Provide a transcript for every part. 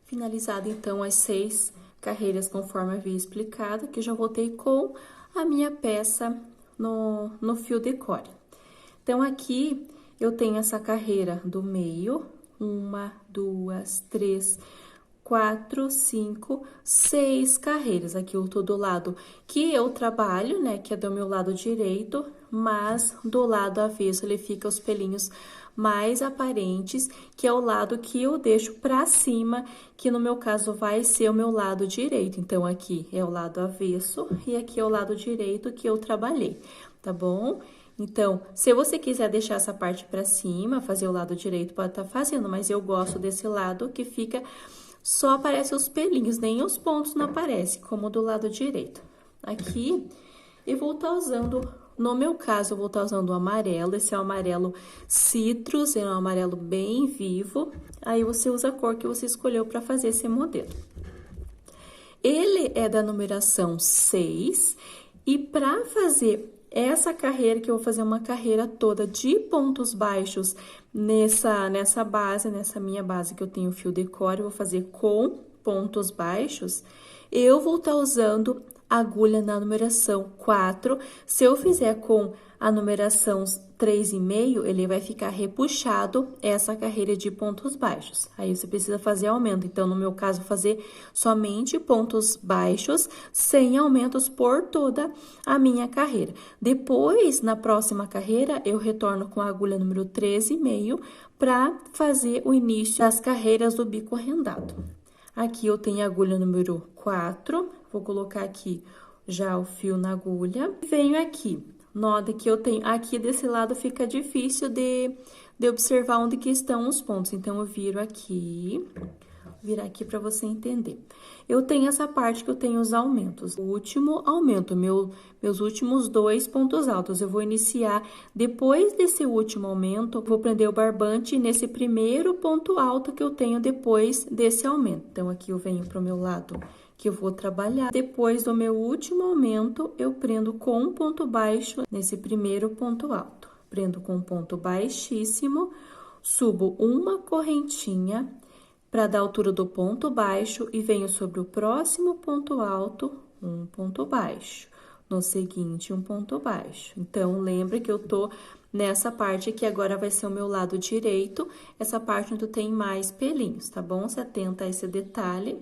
Finalizado, então, as 6 carreiras conforme havia explicado, que eu já voltei com a minha peça no fio decore. Então, aqui eu tenho essa carreira do meio, 1, 2, 3, 4, 5, 6 carreiras. Aqui eu tô do lado que eu trabalho, né, que é do meu lado direito, mas do lado avesso ele fica os pelinhos mais aparentes, que é o lado que eu deixo pra cima, que no meu caso vai ser o meu lado direito. Então, aqui é o lado avesso e aqui é o lado direito que eu trabalhei, tá bom? Então, se você quiser deixar essa parte pra cima, fazer o lado direito, pode estar fazendo, mas eu gosto desse lado que fica, só aparece os pelinhos, nem os pontos não aparecem, como do lado direito. Aqui, eu vou estar usando, no meu caso, eu vou estar usando o amarelo, esse é o amarelo citrus, é um amarelo bem vivo. Aí, você usa a cor que você escolheu para fazer esse modelo. Ele é da numeração 6, e para fazer essa carreira, que eu vou fazer uma carreira toda de pontos baixos nessa base, nessa minha base que eu tenho fio decore, eu vou fazer com pontos baixos, eu vou estar usando agulha na numeração 4. Se eu fizer com a numeração 3,5, ele vai ficar repuxado essa carreira de pontos baixos. Aí, você precisa fazer aumento. Então, no meu caso, fazer somente pontos baixos, sem aumentos por toda a minha carreira. Depois, na próxima carreira, eu retorno com a agulha número 13,5 para fazer o início das carreiras do bico arredondado. Aqui eu tenho a agulha número 4, vou colocar aqui já o fio na agulha. Venho aqui, nota que eu tenho, aqui desse lado fica difícil de observar onde que estão os pontos. Então, eu viro aqui, virar aqui para você entender. Eu tenho essa parte que eu tenho os aumentos. O último aumento, meus últimos 2 pontos altos, eu vou iniciar depois desse último aumento, vou prender o barbante nesse primeiro ponto alto que eu tenho depois desse aumento. Então, aqui eu venho pro meu lado que eu vou trabalhar. Depois do meu último aumento, eu prendo com um ponto baixo nesse primeiro ponto alto. Prendo com um ponto baixíssimo, subo uma correntinha para dar a altura do ponto baixo e venho sobre o próximo ponto alto, um ponto baixo. No seguinte, um ponto baixo. Então, lembra que eu tô nessa parte aqui, agora vai ser o meu lado direito, essa parte onde tem mais pelinhos, tá bom? Você atenta a esse detalhe.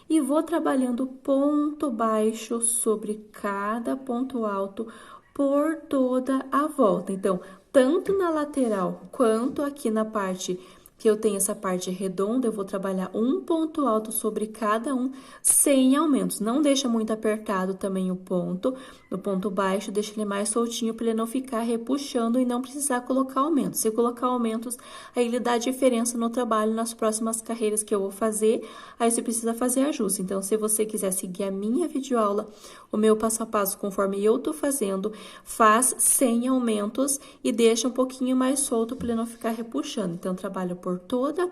E vou trabalhando ponto baixo sobre cada ponto alto por toda a volta. Então, tanto na lateral quanto aqui na parte que eu tenho essa parte redonda, eu vou trabalhar um ponto alto sobre cada um, sem aumentos. Não deixa muito apertado também o ponto. No ponto baixo, deixa ele mais soltinho para ele não ficar repuxando e não precisar colocar aumentos. Se eu colocar aumentos, aí ele dá diferença no trabalho nas próximas carreiras que eu vou fazer, aí você precisa fazer ajuste. Então, se você quiser seguir a minha videoaula, o meu passo a passo conforme eu tô fazendo, faz sem aumentos e deixa um pouquinho mais solto para ele não ficar repuxando. Então, trabalho por toda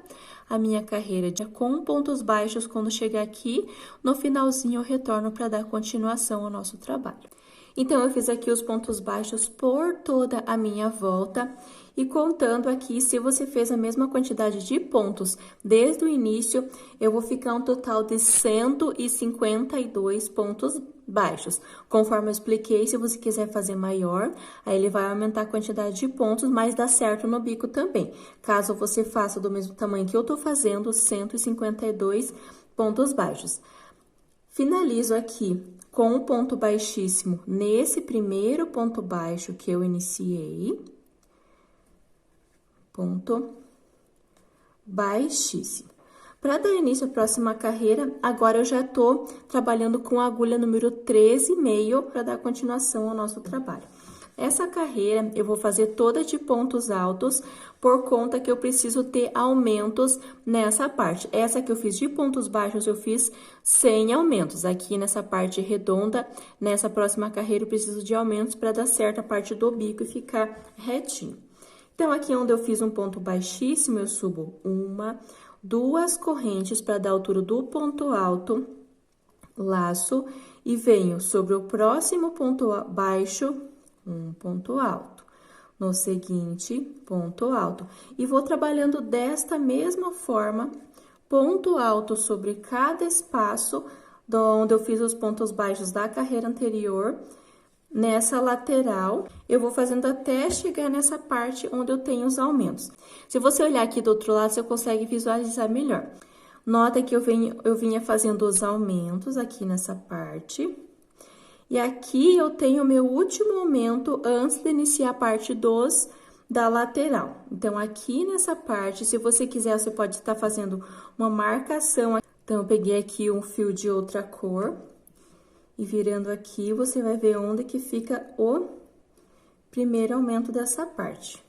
a minha carreira com pontos baixos. Quando chegar aqui, no finalzinho eu retorno para dar continuação ao nosso trabalho. Então, eu fiz aqui os pontos baixos por toda a minha volta. E contando aqui, se você fez a mesma quantidade de pontos desde o início, eu vou ficar um total de 152 pontos baixos. Conforme eu expliquei, se você quiser fazer maior, aí ele vai aumentar a quantidade de pontos, mas dá certo no bico também. Caso você faça do mesmo tamanho que eu tô fazendo, 152 pontos baixos. Finalizo aqui com um ponto baixíssimo nesse primeiro ponto baixo que eu iniciei. Ponto baixíssimo. Para dar início à próxima carreira, agora eu já tô trabalhando com a agulha número 13,5 para dar continuação ao nosso trabalho. Essa carreira eu vou fazer toda de pontos altos, por conta que eu preciso ter aumentos nessa parte. Essa que eu fiz de pontos baixos, eu fiz sem aumentos. Aqui nessa parte redonda, nessa próxima carreira, eu preciso de aumentos para dar certo a parte do bico e ficar retinho. Então, aqui onde eu fiz um ponto baixíssimo, eu subo 1, 2 correntes para dar a altura do ponto alto, laço, e venho sobre o próximo ponto baixo, um ponto alto. No seguinte, ponto alto. E vou trabalhando desta mesma forma ponto alto sobre cada espaço onde eu fiz os pontos baixos da carreira anterior. Nessa lateral, eu vou fazendo até chegar nessa parte onde eu tenho os aumentos. Se você olhar aqui do outro lado, você consegue visualizar melhor. Nota que eu vinha fazendo os aumentos aqui nessa parte. E aqui eu tenho o meu último aumento antes de iniciar a parte da lateral. Então, aqui nessa parte, se você quiser, você pode estar fazendo uma marcação. Então, eu peguei aqui um fio de outra cor. E virando aqui, você vai ver onde que fica o primeiro aumento dessa parte.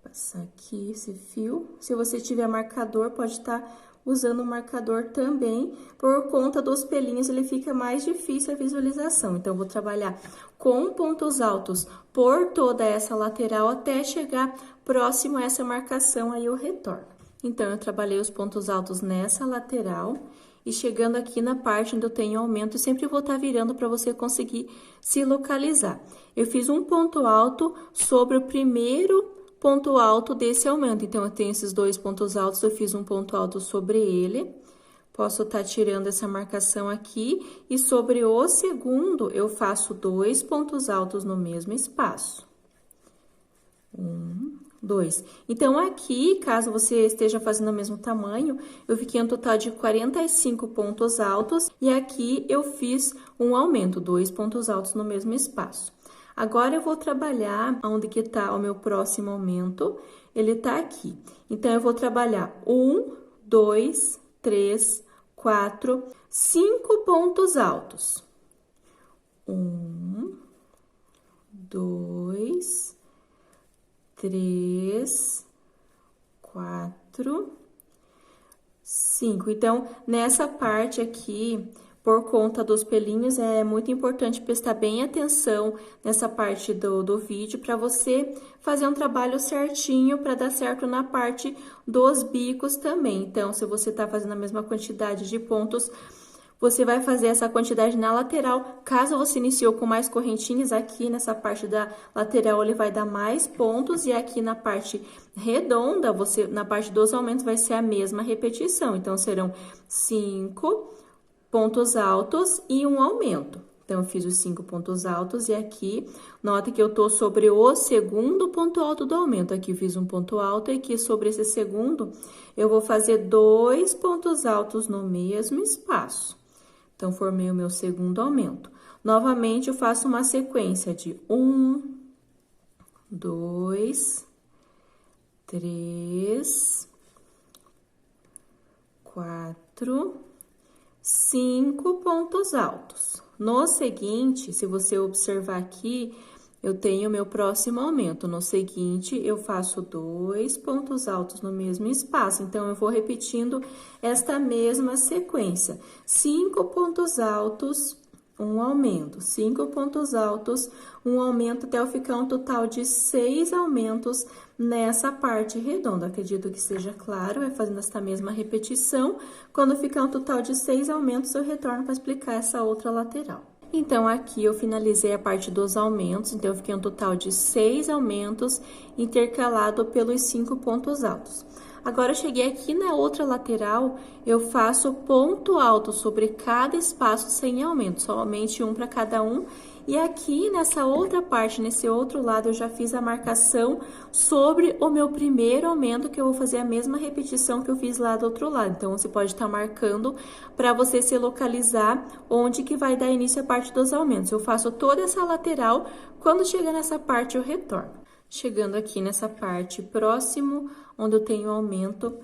Passar aqui esse fio. Se você tiver marcador, pode estar usando o marcador também. Por conta dos pelinhos, ele fica mais difícil a visualização. Então, eu vou trabalhar com pontos altos por toda essa lateral até chegar próximo a essa marcação, aí eu retorno. Então, eu trabalhei os pontos altos nessa lateral. E chegando aqui na parte onde eu tenho aumento, eu sempre vou estar virando para você conseguir se localizar. Eu fiz um ponto alto sobre o primeiro ponto alto desse aumento. Então, eu tenho esses dois pontos altos, eu fiz um ponto alto sobre ele. Posso estar tirando essa marcação aqui. E sobre o segundo, eu faço 2 pontos altos no mesmo espaço. 1, 2. Então, aqui, caso você esteja fazendo o mesmo tamanho, eu fiquei um total de 45 pontos altos e aqui eu fiz um aumento, 2 pontos altos no mesmo espaço. Agora, eu vou trabalhar onde que tá o meu próximo aumento, ele tá aqui. Então, eu vou trabalhar 1, 2, 3, 4, 5 pontos altos. 1, 2, 3, 4, 5. Então, nessa parte aqui, por conta dos pelinhos, é muito importante prestar bem atenção nessa parte do vídeo para você fazer um trabalho certinho para dar certo na parte dos bicos também. Então, se você tá fazendo a mesma quantidade de pontos, você vai fazer essa quantidade na lateral. Caso você iniciou com mais correntinhas, aqui nessa parte da lateral ele vai dar mais pontos. E aqui na parte redonda, na parte dos aumentos, vai ser a mesma repetição. Então, serão 5 pontos altos e um aumento. Então, eu fiz os 5 pontos altos e aqui, nota que eu tô sobre o segundo ponto alto do aumento. Aqui eu fiz um ponto alto e aqui sobre esse segundo, eu vou fazer 2 pontos altos no mesmo espaço. Então, formei o meu segundo aumento. Novamente, eu faço uma sequência de 1, 2, 3, 4, 5 pontos altos. No seguinte, se você observar aqui, eu tenho o meu próximo aumento. No seguinte, eu faço 2 pontos altos no mesmo espaço. Então, eu vou repetindo esta mesma sequência. 5 pontos altos, um aumento. 5 pontos altos, um aumento, até eu ficar um total de 6 aumentos nessa parte redonda. Acredito que seja claro, é fazendo esta mesma repetição. Quando ficar um total de 6 aumentos, eu retorno para explicar essa outra lateral. Então, aqui eu finalizei a parte dos aumentos, então, eu fiquei um total de 6 aumentos intercalado pelos 5 pontos altos. Agora, eu cheguei aqui na outra lateral, eu faço ponto alto sobre cada espaço sem aumento, somente um para cada um. E aqui, nessa outra parte, nesse outro lado, eu já fiz a marcação sobre o meu primeiro aumento, que eu vou fazer a mesma repetição que eu fiz lá do outro lado. Então, você pode estar marcando para você se localizar onde que vai dar início a parte dos aumentos. Eu faço toda essa lateral, quando chegar nessa parte, eu retorno. Chegando aqui nessa parte próximo, onde eu tenho aumento,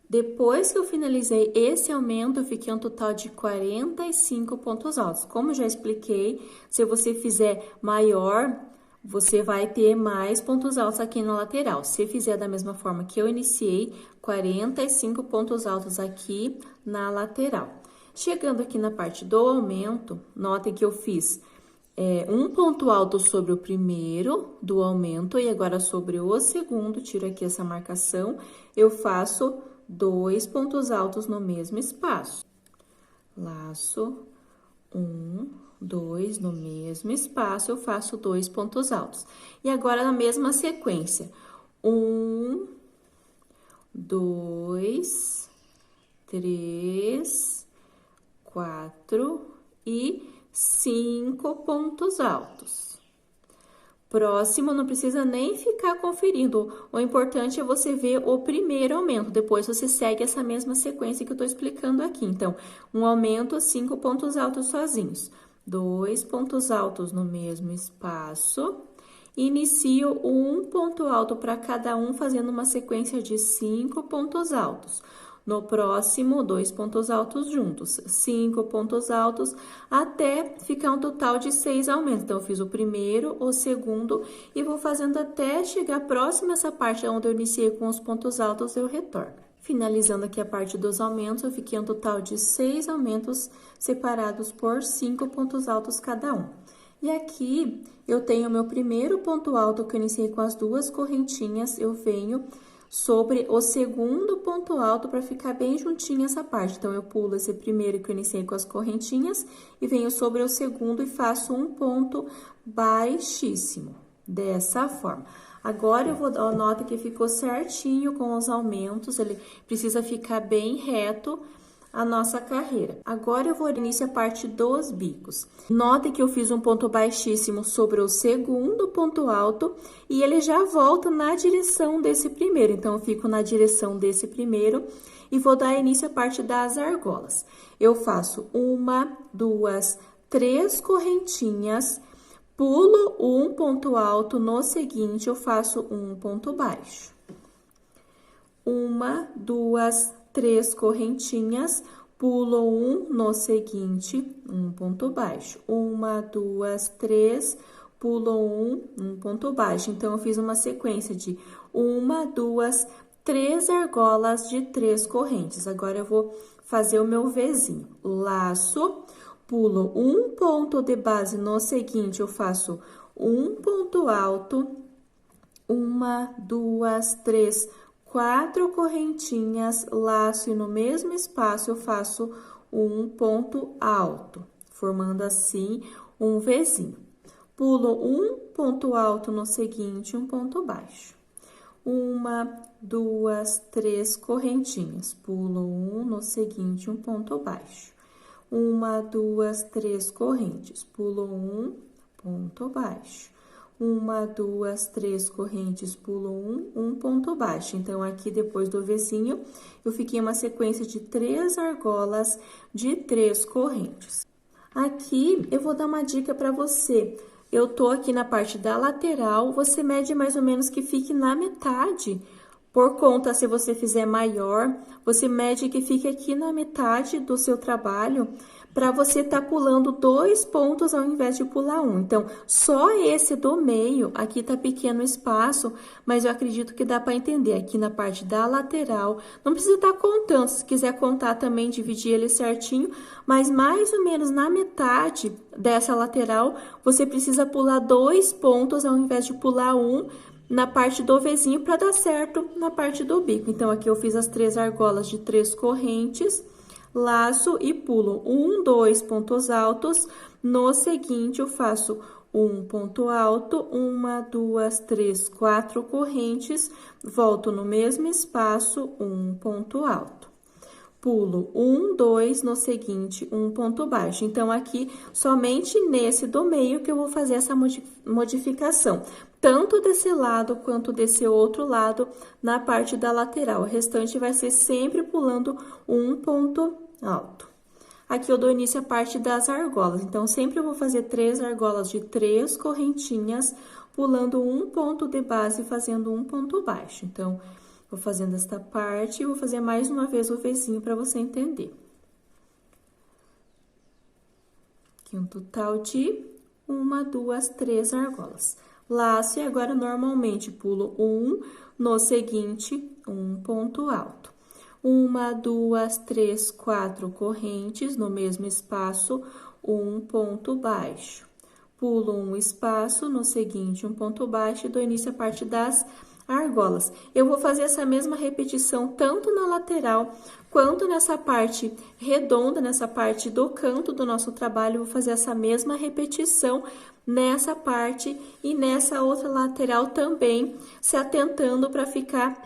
depois que eu finalizei esse aumento, eu fiquei um total de 45 pontos altos. Como já expliquei, se você fizer maior, você vai ter mais pontos altos aqui na lateral. Se fizer da mesma forma que eu iniciei, 45 pontos altos aqui na lateral. Chegando aqui na parte do aumento, notem que eu fiz um ponto alto sobre o primeiro do aumento e agora sobre o segundo, tiro aqui essa marcação, eu faço 2 pontos altos no mesmo espaço. Laço, 1, 2, no mesmo espaço, eu faço 2 pontos altos. E agora, na mesma sequência, 1, 2, 3, 4 e 5 pontos altos. Próximo, não precisa nem ficar conferindo. O importante é você ver o primeiro aumento. Depois, você segue essa mesma sequência que eu tô explicando aqui. Então, um aumento, 5 pontos altos sozinhos. 2 pontos altos no mesmo espaço. Inicio um ponto alto para cada um, fazendo uma sequência de 5 pontos altos. No próximo, 2 pontos altos juntos, 5 pontos altos, até ficar um total de 6 aumentos. Então, eu fiz o primeiro, o segundo, e vou fazendo até chegar próximo a essa parte onde eu iniciei com os pontos altos, eu retorno. Finalizando aqui a parte dos aumentos, eu fiquei um total de 6 aumentos separados por 5 pontos altos cada um. E aqui, eu tenho o meu primeiro ponto alto, que eu iniciei com as 2 correntinhas, eu venho sobre o segundo ponto alto para ficar bem juntinho essa parte. Então, eu pulo esse primeiro que eu iniciei com as correntinhas e venho sobre o segundo e faço um ponto baixíssimo, dessa forma. Agora, eu vou dar nota que ficou certinho com os aumentos, ele precisa ficar bem reto a nossa carreira. Agora, eu vou iniciar a parte dos bicos. Note que eu fiz um ponto baixíssimo sobre o segundo ponto alto e ele já volta na direção desse primeiro. Então, eu fico na direção desse primeiro e vou dar início à parte das argolas. Eu faço 1, 2, 3 correntinhas, pulo um ponto alto, no seguinte, eu faço um ponto baixo. 1, 2, 3 correntinhas, pulo um, no seguinte, um ponto baixo. 1, 2, 3, pulo um ponto baixo. Então, eu fiz uma sequência de 1, 2, 3 argolas de 3 correntes. Agora, eu vou fazer o meu Vzinho. Laço, pulo um ponto de base, no seguinte, eu faço um ponto alto, 1, 2, 3, 4 correntinhas, laço e no mesmo espaço eu faço um ponto alto, formando assim um Vzinho. Pulo um ponto alto no seguinte, um ponto baixo. 1, 2, 3 correntinhas, pulo um no seguinte, um ponto baixo. 1, 2, 3 correntes, pulo um, ponto baixo. 1, 2, 3 correntes, pulo um ponto baixo. Então, aqui depois do Vzinho, eu fiquei uma sequência de 3 argolas de 3 correntes. Aqui, eu vou dar uma dica para você. Eu tô aqui na parte da lateral, você mede mais ou menos que fique na metade. Por conta, se você fizer maior, você mede que fique aqui na metade do seu trabalho, para você tá pulando 2 pontos ao invés de pular um. Então, só esse do meio, aqui tá pequeno espaço, mas eu acredito que dá para entender. Aqui na parte da lateral, não precisa estar contando, se quiser contar também, dividir ele certinho, mas mais ou menos na metade dessa lateral, você precisa pular 2 pontos ao invés de pular um, na parte do Vzinho para dar certo na parte do bico. Então, aqui eu fiz as 3 argolas de 3 correntes, laço e pulo 1, 2 pontos altos. No seguinte, eu faço um ponto alto, 1, 2, 3, 4 correntes, volto no mesmo espaço, um ponto alto. Pulo 1, 2, no seguinte, um ponto baixo. Então, aqui, somente nesse do meio que eu vou fazer essa modificação. Tanto desse lado quanto desse outro lado, na parte da lateral. O restante vai ser sempre pulando um ponto alto. Aqui eu dou início à parte das argolas. Então, sempre eu vou fazer 3 argolas de 3 correntinhas, pulando um ponto de base e fazendo um ponto baixo. Então, vou fazendo esta parte e vou fazer mais uma vez o Vzinho para você entender. Aqui um total de 1, 2, 3 argolas. Laço e agora normalmente pulo um, no seguinte, um ponto alto. 1, 2, 3, 4 correntes, no mesmo espaço, um ponto baixo. Pulo um espaço, no seguinte, um ponto baixo e dou início à parte das argolas. Eu vou fazer essa mesma repetição tanto na lateral quanto nessa parte redonda, nessa parte do canto do nosso trabalho, eu vou fazer essa mesma repetição nessa parte e nessa outra lateral também, se atentando para ficar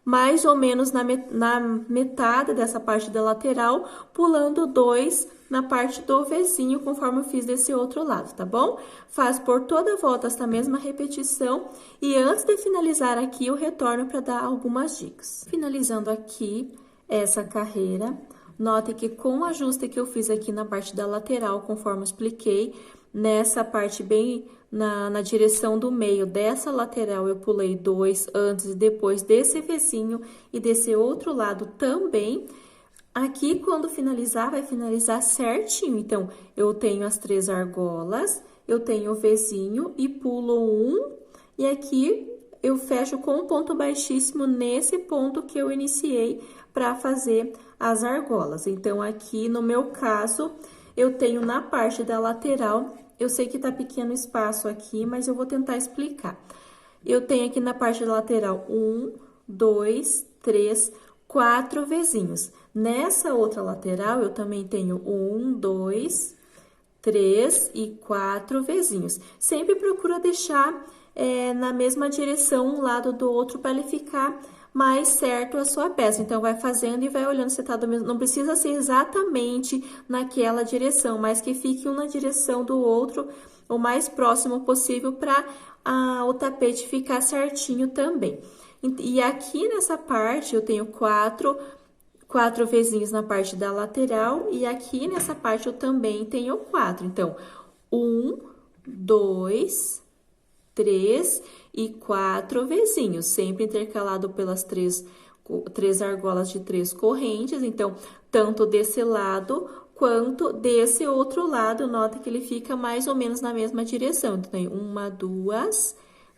mais ou menos na metade dessa parte da lateral, pulando 2 na parte do Vzinho, conforme eu fiz desse outro lado, tá bom? Faz por toda a volta essa mesma repetição e antes de finalizar aqui, eu retorno para dar algumas dicas. Finalizando aqui essa carreira, note que com o ajuste que eu fiz aqui na parte da lateral, conforme eu expliquei, nessa parte bem na direção do meio dessa lateral, eu pulei 2 antes e depois desse Vzinho e desse outro lado também. Aqui, quando finalizar, vai finalizar certinho. Então, eu tenho as 3 argolas, eu tenho o Vzinho e pulo 1, e aqui eu fecho com um ponto baixíssimo nesse ponto que eu iniciei para fazer as argolas. Então, aqui no meu caso, eu tenho na parte da lateral, eu sei que tá pequeno espaço aqui, mas eu vou tentar explicar. Eu tenho aqui na parte da lateral 1, 2, 3, 4 Vzinhos. Nessa outra lateral, eu também tenho 1, 2, 3 e 4 Vzinhos. Sempre procura deixar na mesma direção um lado do outro para ele ficar mais certo a sua peça. Então, vai fazendo e vai olhando se tá do mesmo. Não precisa ser exatamente naquela direção, mas que fique um na direção do outro, o mais próximo possível para o tapete ficar certinho também. E aqui nessa parte, eu tenho 4 Vzinhos na parte da lateral, e aqui nessa parte eu também tenho 4. Então, 1, 2, 3 e 4 Vzinhos, sempre intercalado pelas 3 argolas de 3 correntes. Então, tanto desse lado quanto desse outro lado, nota que ele fica mais ou menos na mesma direção. Então, tem 1, 2,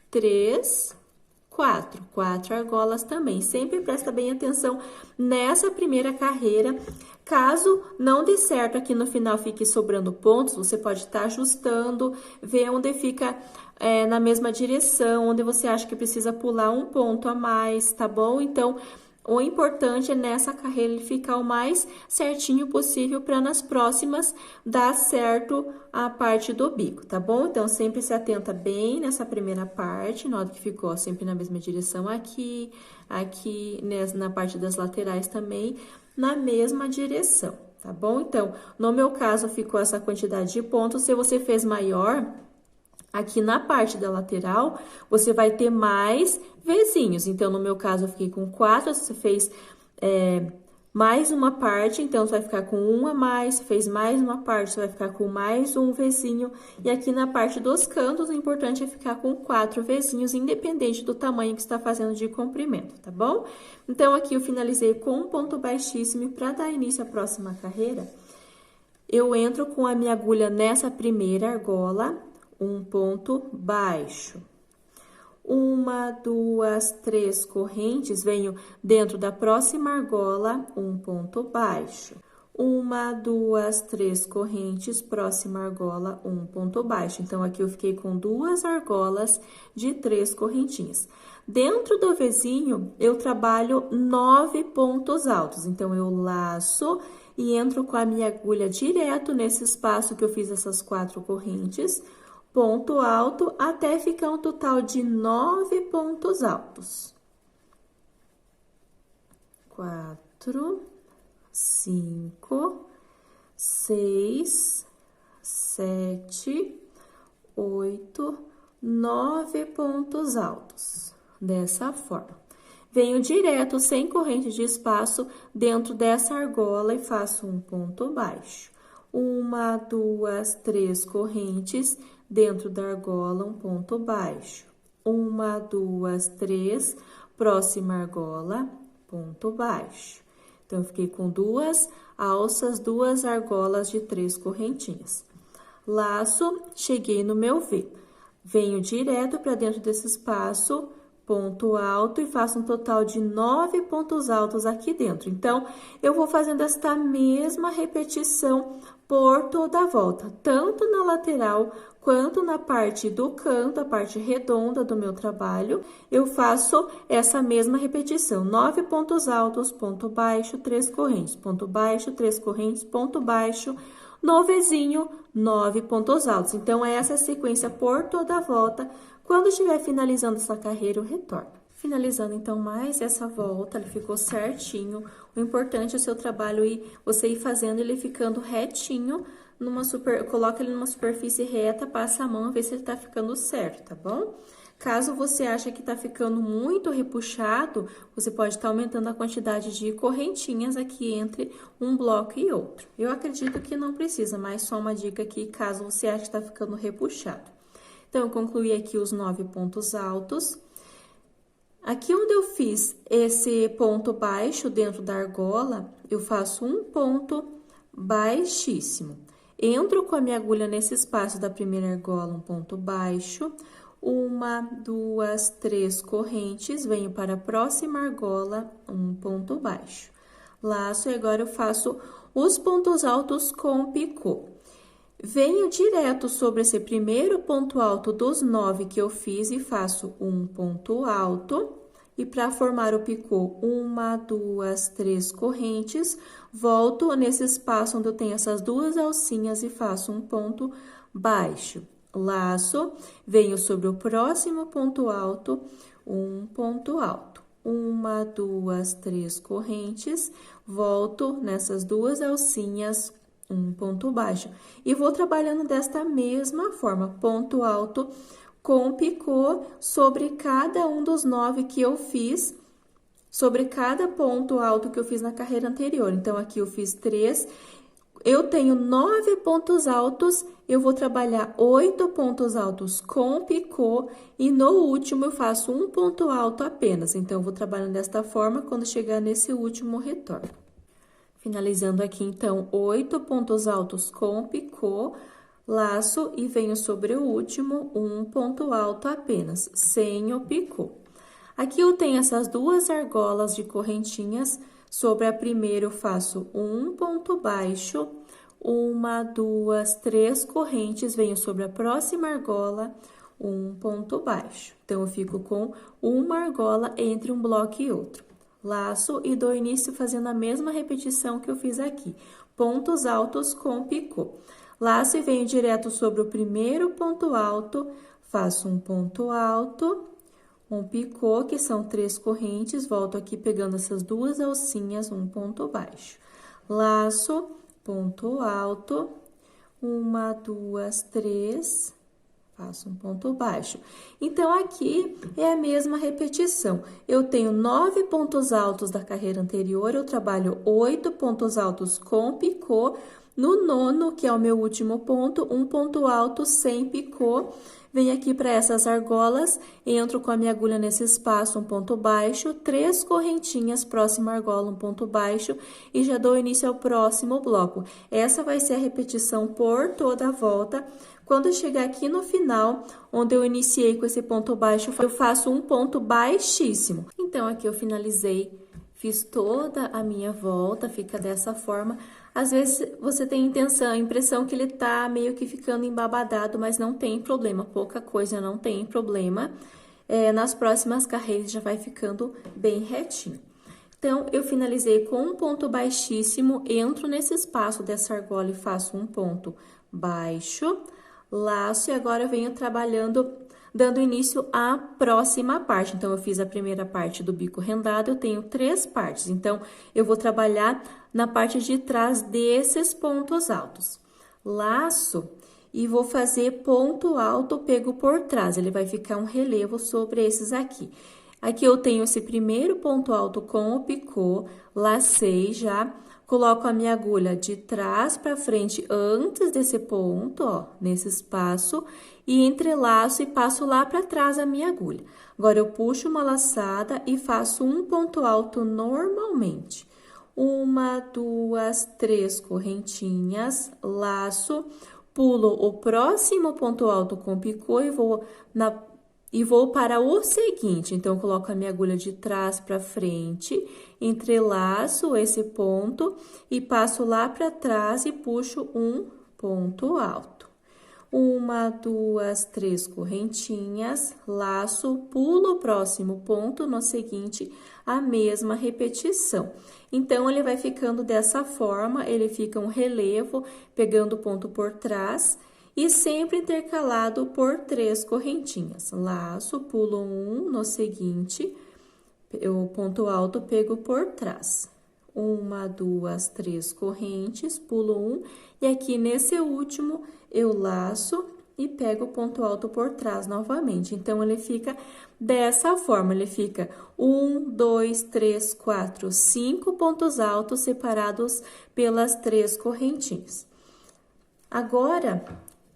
3, 4 argolas também. Sempre presta bem atenção nessa primeira carreira. Caso não dê certo aqui no final, fique sobrando pontos, você pode estar ajustando, ver onde fica na mesma direção, onde você acha que precisa pular um ponto a mais, tá bom? Então, o importante é nessa carreira ele ficar o mais certinho possível para nas próximas dar certo a parte do bico, tá bom? Então, sempre se atenta bem nessa primeira parte, nota que ficou sempre na mesma direção aqui, na parte das laterais também, na mesma direção, tá bom? Então, no meu caso, ficou essa quantidade de pontos. Se você fez maior, aqui na parte da lateral, você vai ter mais Vzinhos. Então, no meu caso, eu fiquei com 4, você fez mais uma parte, então, você vai ficar com 1 a mais, você fez mais uma parte, você vai ficar com mais um Vzinho. E aqui na parte dos cantos, o importante é ficar com 4 Vzinhos, independente do tamanho que você está fazendo de comprimento, tá bom? Então, aqui eu finalizei com um ponto baixíssimo, e para dar início à próxima carreira, eu entro com a minha agulha nessa primeira argola, um ponto baixo. 1, 2, 3 correntes, venho dentro da próxima argola, um ponto baixo. 1, 2, 3 correntes, próxima argola, um ponto baixo. Então, aqui eu fiquei com 2 argolas de 3 correntinhas. Dentro do Vzinho, eu trabalho 9 pontos altos. Então, eu laço e entro com a minha agulha direto nesse espaço que eu fiz essas 4 correntes, ponto alto, até ficar um total de 9 pontos altos. 4, 5, 6, 7, 8, 9 pontos altos. Dessa forma. Venho direto, sem corrente de espaço, dentro dessa argola e faço um ponto baixo. 1, 2, 3 correntes, dentro da argola, um ponto baixo. 1, 2, 3, próxima argola, ponto baixo. Então, eu fiquei com 2 alças, 2 argolas de 3 correntinhas. Laço, cheguei no meu V. Venho direto para dentro desse espaço, ponto alto, e faço um total de 9 pontos altos aqui dentro. Então, eu vou fazendo esta mesma repetição por toda a volta, tanto na lateral quanto na parte do canto, a parte redonda do meu trabalho, eu faço essa mesma repetição. 9 pontos altos, ponto baixo, 3 correntes, ponto baixo, 3 correntes, ponto baixo, no Vzinho, 9 pontos altos. Então, essa é a sequência por toda a volta. Quando estiver finalizando essa carreira, eu retorno. Finalizando, então, mais essa volta, ele ficou certinho. O importante é o seu trabalho você ir fazendo ele ficando retinho, coloca ele numa superfície reta, passa a mão, vê se ele tá ficando certo, tá bom? Caso você ache que tá ficando muito repuxado, você pode estar aumentando a quantidade de correntinhas aqui entre um bloco e outro. Eu acredito que não precisa, mas só uma dica aqui, caso você ache que tá ficando repuxado. Então, eu concluí aqui os 9 pontos altos. Aqui onde eu fiz esse ponto baixo dentro da argola, eu faço um ponto baixíssimo. Entro com a minha agulha nesse espaço da primeira argola, um ponto baixo, 1, 2, 3 correntes, venho para a próxima argola, um ponto baixo. Laço e agora eu faço os pontos altos com picô. Venho direto sobre esse primeiro ponto alto dos 9 que eu fiz e faço um ponto alto. E para formar o picô, 1, 2, 3 correntes, volto nesse espaço onde eu tenho essas duas alcinhas e faço um ponto baixo. Laço, venho sobre o próximo ponto alto, um ponto alto. 1, 2, 3 correntes, volto nessas duas alcinhas, um ponto baixo. E vou trabalhando desta mesma forma, ponto alto com picô sobre cada um dos 9 que eu fiz, sobre cada ponto alto que eu fiz na carreira anterior. Então, aqui eu fiz 3, eu tenho 9 pontos altos, eu vou trabalhar 8 pontos altos com picô e no último eu faço um ponto alto apenas. Então, eu vou trabalhando desta forma quando chegar nesse último retorno. Finalizando aqui, então, 8 pontos altos com picô, laço e venho sobre o último, um ponto alto apenas, sem o picô. Aqui eu tenho essas duas argolas de correntinhas, sobre a primeira eu faço um ponto baixo, 1, 2, 3 correntes, venho sobre a próxima argola, um ponto baixo. Então, eu fico com uma argola entre um bloco e outro. Laço e dou início fazendo a mesma repetição que eu fiz aqui. Pontos altos com picô. Laço e venho direto sobre o primeiro ponto alto, faço um ponto alto, um picô, que são 3 correntes, volto aqui pegando essas duas alcinhas, um ponto baixo. Laço, ponto alto, 1, 2, 3... faço um ponto baixo. Então, aqui é a mesma repetição. Eu tenho 9 pontos altos da carreira anterior, eu trabalho 8 pontos altos com picô. No nono, que é o meu último ponto, um ponto alto sem picô. Venho aqui para essas argolas, entro com a minha agulha nesse espaço, um ponto baixo, 3 correntinhas, próxima argola, um ponto baixo, e já dou início ao próximo bloco. Essa vai ser a repetição por toda a volta. Quando eu chegar aqui no final, onde eu iniciei com esse ponto baixo, eu faço um ponto baixíssimo. Então, aqui eu finalizei, fiz toda a minha volta, fica dessa forma. Às vezes, você tem a impressão que ele tá meio que ficando embabadado, mas não tem problema, pouca coisa não tem problema. Nas próximas carreiras já vai ficando bem retinho. Então, eu finalizei com um ponto baixíssimo, entro nesse espaço dessa argola e faço um ponto baixo, laço, e agora eu venho trabalhando, dando início à próxima parte. Então, eu fiz a primeira parte do bico rendado, eu tenho 3 partes. Então, eu vou trabalhar na parte de trás desses pontos altos. Laço e vou fazer ponto alto pego por trás, ele vai ficar um relevo sobre esses aqui. Aqui eu tenho esse primeiro ponto alto com o picô, lacei já, coloco a minha agulha de trás para frente antes desse ponto, ó, nesse espaço, e entrelaço e passo lá para trás a minha agulha. Agora, eu puxo uma laçada e faço um ponto alto normalmente. 1, 2, 3 correntinhas, laço, pulo o próximo ponto alto com picô e vou para o seguinte. Então, eu coloco a minha agulha de trás para frente, entrelaço esse ponto e passo lá para trás e puxo um ponto alto. 1, 2, 3 correntinhas, laço, pulo o próximo ponto, no seguinte, a mesma repetição. Então, ele vai ficando dessa forma, ele fica um relevo, pegando o ponto por trás e sempre intercalado por 3 correntinhas. Laço, pulo um, no seguinte, o ponto alto pego por trás. 1, 2, 3 correntes, pulo 1, e aqui nesse último eu laço e pego o ponto alto por trás novamente. Então, ele fica dessa forma, ele fica 1, 2, 3, 4, 5 pontos altos separados pelas 3 correntinhas. Agora,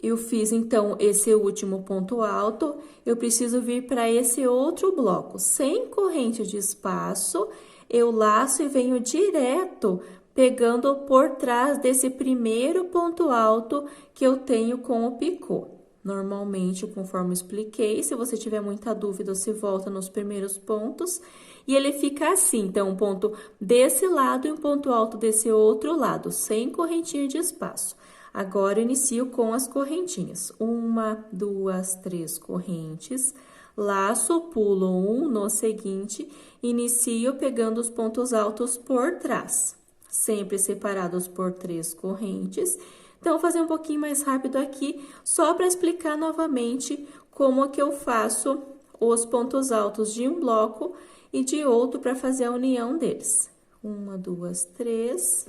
eu fiz, então, esse último ponto alto, eu preciso vir para esse outro bloco. Sem corrente de espaço, eu laço e venho direto pegando por trás desse primeiro ponto alto que eu tenho com o picô. Normalmente, conforme eu expliquei, se você tiver muita dúvida, você volta nos primeiros pontos e ele fica assim. Então, um ponto desse lado e um ponto alto desse outro lado, sem correntinha de espaço. Agora, eu inicio com as correntinhas. 1, 2, 3 correntes, laço, pulo 1 no seguinte, inicio pegando os pontos altos por trás, sempre separados por 3 correntes. Então, vou fazer um pouquinho mais rápido aqui, só para explicar novamente como que eu faço os pontos altos de um bloco e de outro para fazer a união deles. 1, 2, 3...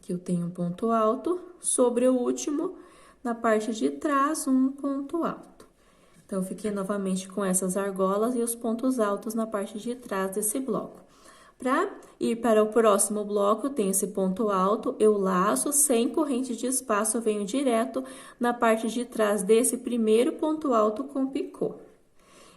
que eu tenho um ponto alto, sobre o último, na parte de trás, um ponto alto. Então, eu fiquei novamente com essas argolas e os pontos altos na parte de trás desse bloco. Para ir para o próximo bloco, eu tenho esse ponto alto, eu laço, sem corrente de espaço, eu venho direto na parte de trás desse primeiro ponto alto com picô.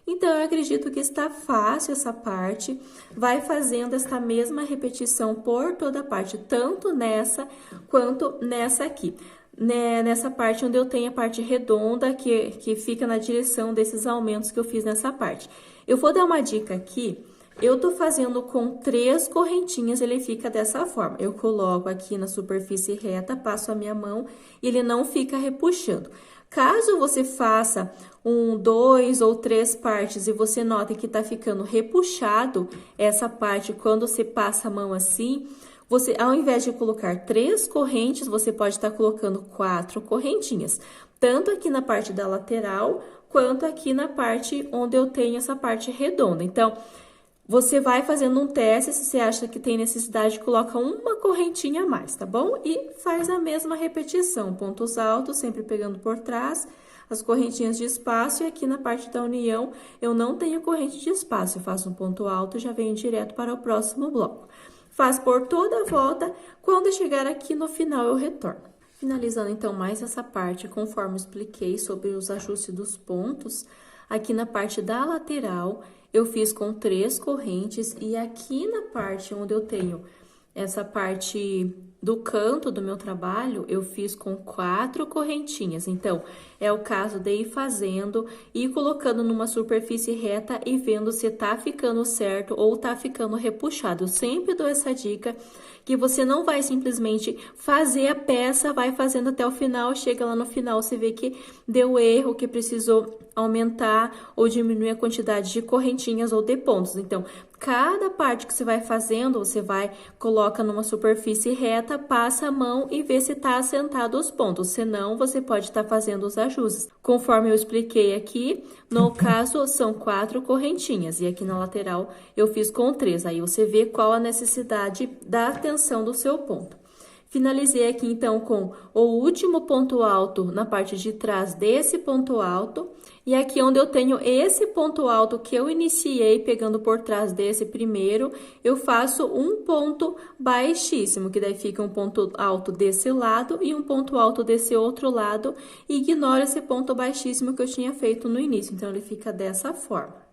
Então, eu acredito que está fácil essa parte, vai fazendo esta mesma repetição por toda a parte, tanto nessa quanto nessa aqui. Nessa parte onde eu tenho a parte redonda, que fica na direção desses aumentos que eu fiz nessa parte. Eu vou dar uma dica aqui, eu tô fazendo com 3 correntinhas, ele fica dessa forma. Eu coloco aqui na superfície reta, passo a minha mão e ele não fica repuxando. Caso você faça 1, 2 ou 3 partes e você note que tá ficando repuxado essa parte quando você passa a mão assim, você, ao invés de colocar 3 correntes, você pode estar colocando 4 correntinhas, tanto aqui na parte da lateral, quanto aqui na parte onde eu tenho essa parte redonda. Então, você vai fazendo um teste, se você acha que tem necessidade, coloca uma correntinha a mais, tá bom? E faz a mesma repetição, pontos altos, sempre pegando por trás, as correntinhas de espaço, e aqui na parte da união, eu não tenho corrente de espaço, eu faço um ponto alto e já venho direto para o próximo bloco. Faz por toda a volta, quando chegar aqui no final eu retorno. Finalizando então mais essa parte, conforme eu expliquei sobre os ajustes dos pontos, aqui na parte da lateral, eu fiz com 3 correntes e aqui na parte onde eu tenho essa parte do canto do meu trabalho, eu fiz com 4 correntinhas. Então, é o caso de ir fazendo e colocando numa superfície reta e vendo se tá ficando certo ou tá ficando repuxado. Eu sempre dou essa dica que você não vai simplesmente fazer a peça, vai fazendo até o final, chega lá no final, você vê que deu erro, que precisou aumentar ou diminuir a quantidade de correntinhas ou de pontos. Então, cada parte que você vai fazendo, você coloca numa superfície reta, passa a mão e vê se está assentado os pontos. Senão, você pode estar fazendo os ajustes. Conforme eu expliquei aqui, no caso, são 4 correntinhas. E aqui na lateral, eu fiz com 3. Aí, você vê qual a necessidade da tensão do seu ponto. Finalizei aqui, então, com o último ponto alto na parte de trás desse ponto alto. E aqui onde eu tenho esse ponto alto que eu iniciei pegando por trás desse primeiro, eu faço um ponto baixíssimo, que daí fica um ponto alto desse lado e um ponto alto desse outro lado. E ignoro esse ponto baixíssimo que eu tinha feito no início, então, ele fica dessa forma.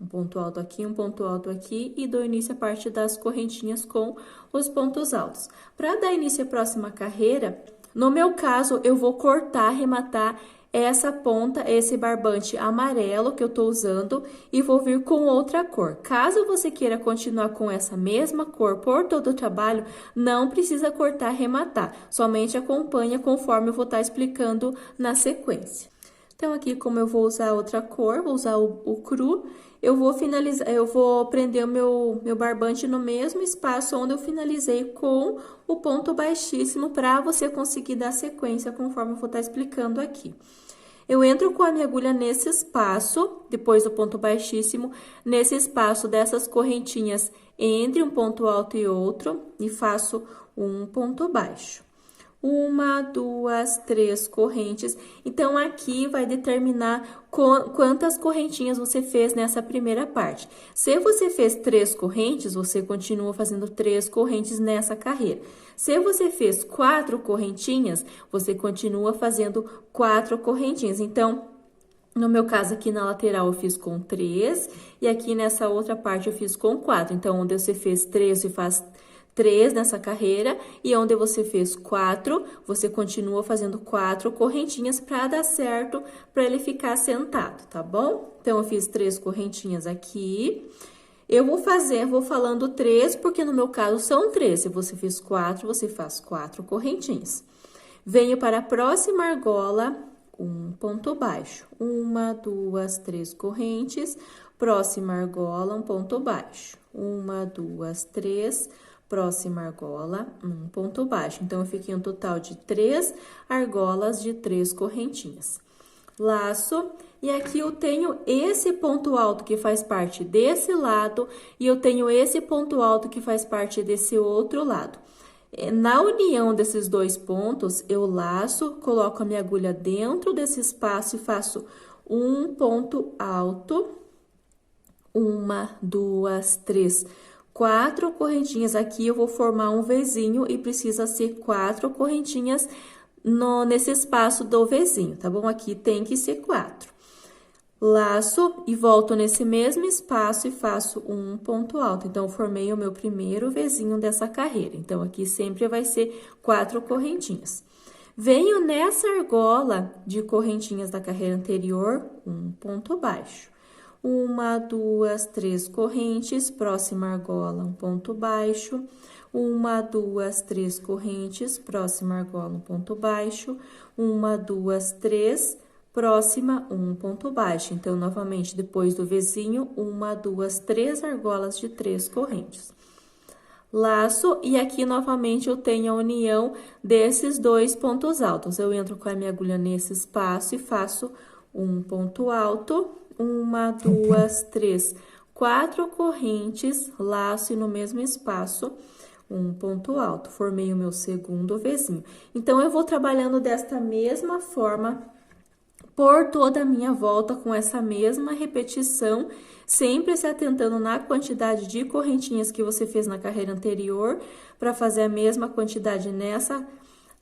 Um ponto alto aqui, um ponto alto aqui, e dou início à parte das correntinhas com os pontos altos. Para dar início à próxima carreira, no meu caso, eu vou cortar, arrematar essa ponta, esse barbante amarelo que eu tô usando, e vou vir com outra cor. Caso você queira continuar com essa mesma cor por todo o trabalho, não precisa cortar, arrematar, somente acompanha conforme eu vou estar explicando na sequência. Então, aqui, como eu vou usar outra cor, vou usar o cru, eu vou finalizar, eu vou prender o meu barbante no mesmo espaço onde eu finalizei com o ponto baixíssimo para você conseguir dar sequência conforme eu vou estar explicando aqui. Eu entro com a minha agulha nesse espaço, depois do ponto baixíssimo, nesse espaço dessas correntinhas entre um ponto alto e outro, e faço um ponto baixo. Uma, duas, três correntes. Então, aqui vai determinar quantas correntinhas você fez nessa primeira parte. Se você fez 3 correntes, você continua fazendo 3 correntes nessa carreira. Se você fez 4 correntinhas, você continua fazendo 4 correntinhas. Então, no meu caso, aqui na lateral eu fiz com 3, e aqui nessa outra parte eu fiz com 4. Então, onde você fez 3, você faz 3 nessa carreira, e onde você fez 4, você continua fazendo 4 correntinhas para dar certo, para ele ficar sentado, tá bom? Então, eu fiz 3 correntinhas aqui. Eu vou falando 3, porque no meu caso são 3. Se você fez 4, você faz 4 correntinhas. Venho para a próxima argola, um ponto baixo. Uma, duas, 3 correntes. Próxima argola, um ponto baixo. Uma, duas, 3. Próxima argola, um ponto baixo. Então, eu fiquei um total de 3 argolas de 3 correntinhas. Laço, e aqui eu tenho esse ponto alto que faz parte desse lado, e eu tenho esse ponto alto que faz parte desse outro lado. Na união desses 2 pontos, eu laço, coloco a minha agulha dentro desse espaço e faço um ponto alto, uma, duas, 3, 4 correntinhas. Aqui eu vou formar um Vzinho e precisa ser 4 correntinhas nesse espaço do Vzinho, tá bom? Aqui tem que ser 4. Laço e volto nesse mesmo espaço e faço um ponto alto. Então, eu formei o meu primeiro Vzinho dessa carreira. Então, aqui sempre vai ser 4 correntinhas. Venho nessa argola de correntinhas da carreira anterior, um ponto baixo. Uma, duas, 3 correntes, próxima argola, um ponto baixo. Uma, duas, 3 correntes, próxima argola, um ponto baixo. Uma, duas, 3, próxima, um ponto baixo. Então, novamente, depois do Vzinho, uma, duas, 3 argolas de 3 correntes. Laço, e aqui, novamente, eu tenho a união desses 2 pontos altos. Eu entro com a minha agulha nesse espaço e faço um ponto alto. Uma, duas, 3, 4 correntes, laço e no mesmo espaço, um ponto alto. Formei o meu segundo Vzinho. Então, eu vou trabalhando desta mesma forma por toda a minha volta, com essa mesma repetição, sempre se atentando na quantidade de correntinhas que você fez na carreira anterior, para fazer a mesma quantidade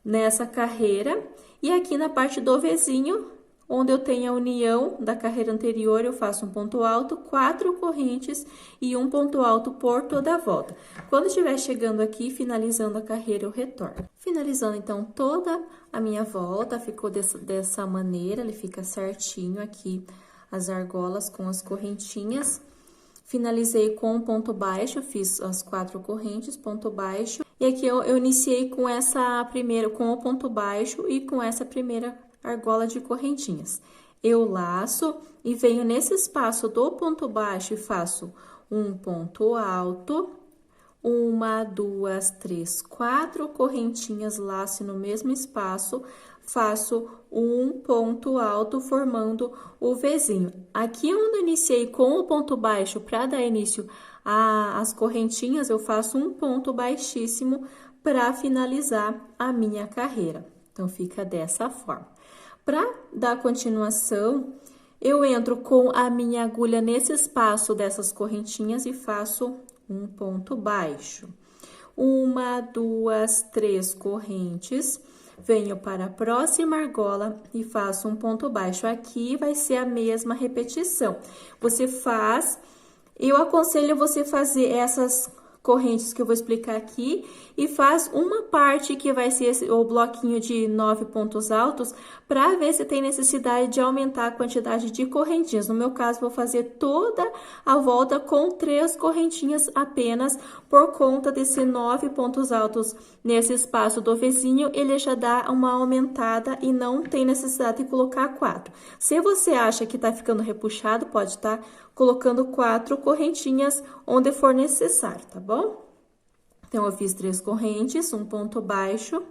nessa carreira. E aqui na parte do Vzinho, onde eu tenho a união da carreira anterior, eu faço um ponto alto, 4 correntes e um ponto alto por toda a volta. Quando estiver chegando aqui, finalizando a carreira, eu retorno. Finalizando, então, toda a minha volta, ficou dessa maneira, ele fica certinho aqui, as argolas com as correntinhas. Finalizei com um ponto baixo, fiz as 4 correntes, ponto baixo. E aqui eu iniciei com com o ponto baixo e com essa primeira argola de correntinhas. Eu laço e venho nesse espaço do ponto baixo e faço um ponto alto, uma, duas, 3, 4 correntinhas, laço no mesmo espaço, faço um ponto alto, formando o Vzinho. Aqui onde eu iniciei com o ponto baixo, para dar início às correntinhas, eu faço um ponto baixíssimo para finalizar a minha carreira. Então, fica dessa forma. Para dar continuação, eu entro com a minha agulha nesse espaço dessas correntinhas e faço um ponto baixo. Uma, duas, 3 correntes, venho para a próxima argola e faço um ponto baixo. Aqui vai ser a mesma repetição. Eu aconselho você fazer essas correntes que eu vou explicar aqui e faz uma parte que vai ser o bloquinho de 9 pontos altos para ver se tem necessidade de aumentar a quantidade de correntinhas. No meu caso, vou fazer toda a volta com 3 correntinhas apenas, por conta desse 9 pontos altos nesse espaço do Vzinho, ele já dá uma aumentada e não tem necessidade de colocar 4. Se você acha que tá ficando repuxado, pode estar colocando 4 correntinhas onde for necessário, tá bom? Então, eu fiz 3 correntes, um ponto baixo,